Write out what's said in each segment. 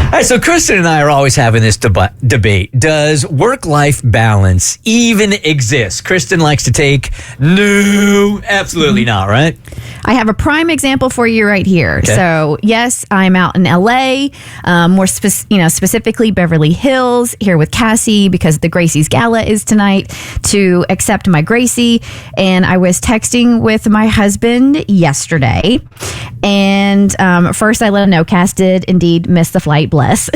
All right, so Kristen and I are always having this debate. Does work-life balance even exist? Kristen likes to take, no, absolutely not, right? I have a prime example for you right here. Okay. So, yes, I'm out in LA, specifically Beverly Hills, here with Cassie because the Gracie's Gala is tonight to accept my Gracie. And I was texting with my husband yesterday. And first I let him know Cass did indeed miss the flight, bless.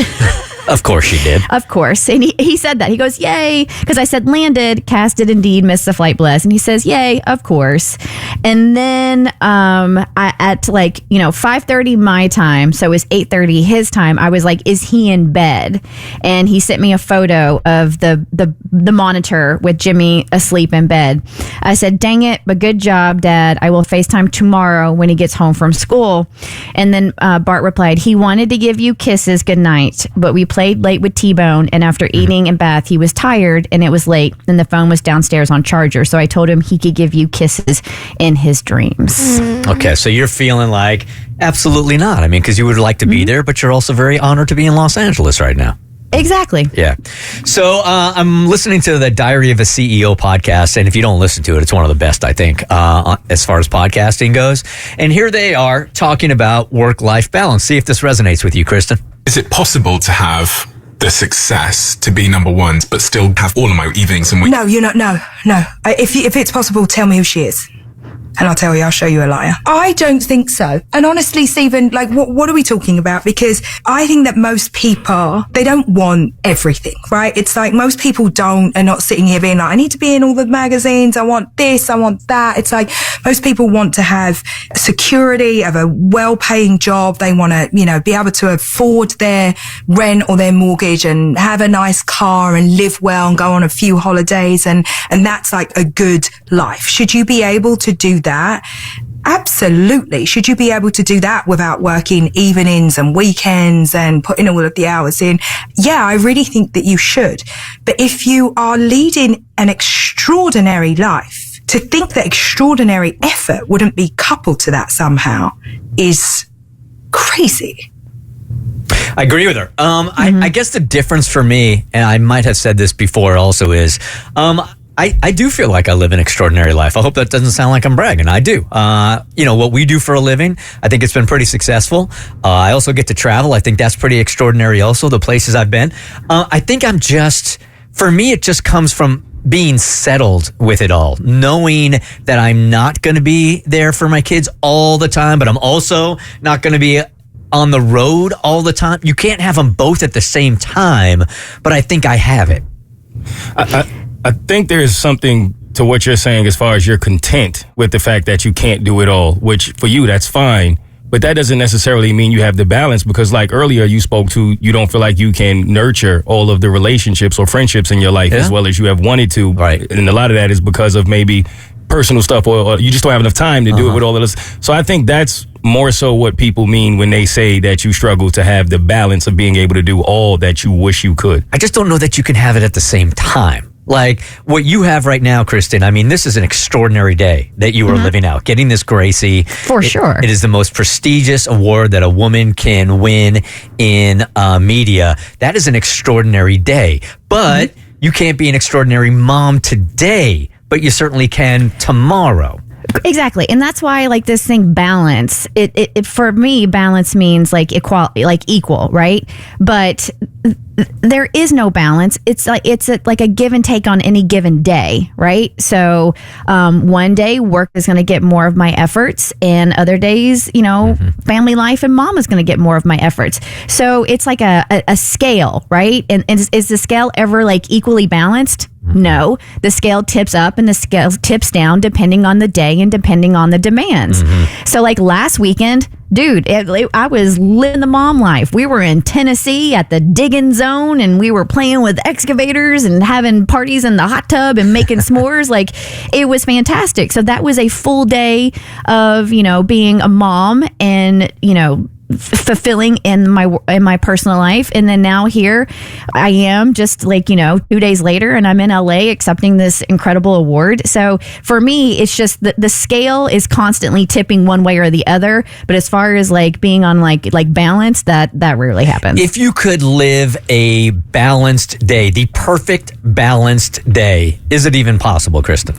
Of course she did. Of course. And he said that. He goes, yay. Because I said landed. Cass did indeed miss the flight, bless. And he says, yay, of course. And then at 5:30 my time, so it was 8:30 his time, I was like, is he in bed? And he sent me a photo of the monitor with Jimmy asleep in bed. I said, dang it, but good job, Dad. I will FaceTime tomorrow when he gets home from school. And then Bart replied, he wanted to give you kisses goodnight, but we played late with T-Bone, and after eating and bath, he was tired, and it was late, and the phone was downstairs on charger, so I told him he could give you kisses in his dreams. Okay, so you're feeling like, absolutely not. I mean, because you would like to be there, but you're also very honored to be in Los Angeles right now. Exactly. Yeah. So I'm listening to the Diary of a CEO podcast, and if you don't listen to it, it's one of the best, I think, as far as podcasting goes. And here they are talking about work-life balance. See if this resonates with you, Kristen. Is it possible to have the success to be number one, but still have all of my evenings and weekends? No, you're not. No. If it's possible, tell me who she is. And I'll tell you, I'll show you a liar. I don't think so. And honestly, Stephen, what are we talking about? Because I think that most people, they don't want everything, right? It's like most people are not sitting here being like, I need to be in all the magazines. I want this, I want that. It's like most people want to have security of a well-paying job. They want to, be able to afford their rent or their mortgage and have a nice car and live well and go on a few holidays. And that's like a good life. Should you be able to do that? Absolutely. Should you be able to do that without working evenings and weekends and putting all of the hours in? Yeah, I really think that you should. But if you are leading an extraordinary life, to think that extraordinary effort wouldn't be coupled to that somehow is crazy. I agree with her. I guess the difference for me, and I might have said this before also, is I do feel like I live an extraordinary life. I hope that doesn't sound like I'm bragging. I do. What we do for a living, I think it's been pretty successful. I also get to travel. I think that's pretty extraordinary also, the places I've been. I think for me, it just comes from being settled with it all, knowing that I'm not going to be there for my kids all the time, but I'm also not going to be on the road all the time. You can't have them both at the same time, but I think I have it. I think there's something to what you're saying as far as you're content with the fact that you can't do it all, which for you, that's fine. But that doesn't necessarily mean you have the balance, because like earlier you spoke to, you don't feel like you can nurture all of the relationships or friendships in your life as well as you have wanted to. Right. And a lot of that is because of maybe personal stuff or you just don't have enough time to do it with all of this. So I think that's more so what people mean when they say that you struggle to have the balance of being able to do all that you wish you could. I just don't know that you can have it at the same time. Like what you have right now, Kristen, I mean, this is an extraordinary day that you are living out. Getting this Gracie. For sure. It is the most prestigious award that a woman can win in media. That is an extraordinary day. But you can't be an extraordinary mom today, but you certainly can tomorrow. Exactly. And that's why this thing balance, it for me, balance means equal, right? But there is no balance. It's like a give and take on any given day, right? So one day work is going to get more of my efforts, and other days, family life and mom is going to get more of my efforts. So it's like a scale, right? And is the scale ever equally balanced? No, the scale tips up and the scale tips down depending on the day and depending on the demands. So last weekend, dude, I was living the mom life. We were in Tennessee at the digging zone, and we were playing with excavators and having parties in the hot tub and making s'mores. It was fantastic. So that was a full day of, being a mom and, fulfilling in my personal life. And then now here I am, just like, 2 days later, and I'm in LA accepting this incredible award. So for me, it's just the scale is constantly tipping one way or the other. But as far as like being on like balance, that rarely happens. If you could live a balanced day, the perfect balanced day, is it even possible, Kristen?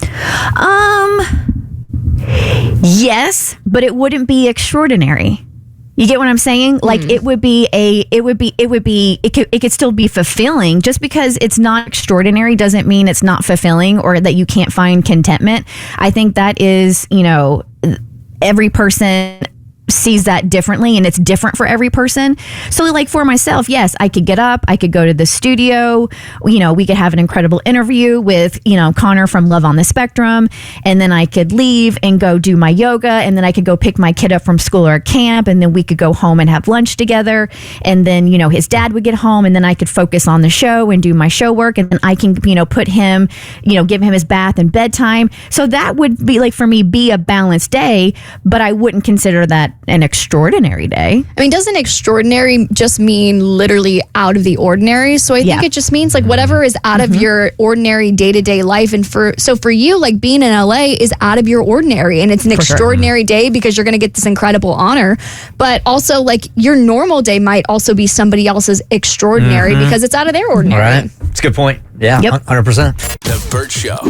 Yes, but it wouldn't be extraordinary. You get what I'm saying? Like it could still be fulfilling. Just because it's not extraordinary doesn't mean it's not fulfilling or that you can't find contentment. I think that is, every person sees that differently, and it's different for every person. So like for myself, yes, I could get up, I could go to the studio, we could have an incredible interview with, Connor from Love on the Spectrum, and then I could leave and go do my yoga, and then I could go pick my kid up from school or camp, and then we could go home and have lunch together, and then, his dad would get home, and then I could focus on the show and do my show work, and then I can, put him, give him his bath and bedtime. So that would be like, for me, be a balanced day, but I wouldn't consider that an extraordinary day. I mean, doesn't extraordinary just mean literally out of the ordinary? So I think it just means like whatever is out of your ordinary day-to-day life. And for you, like being in LA is out of your ordinary, and it's an extraordinary day because you're going to get this incredible honor. But also like your normal day might also be somebody else's extraordinary because it's out of their ordinary. All right. It's a good point. Yeah, Yep. 100%. The Bert Show.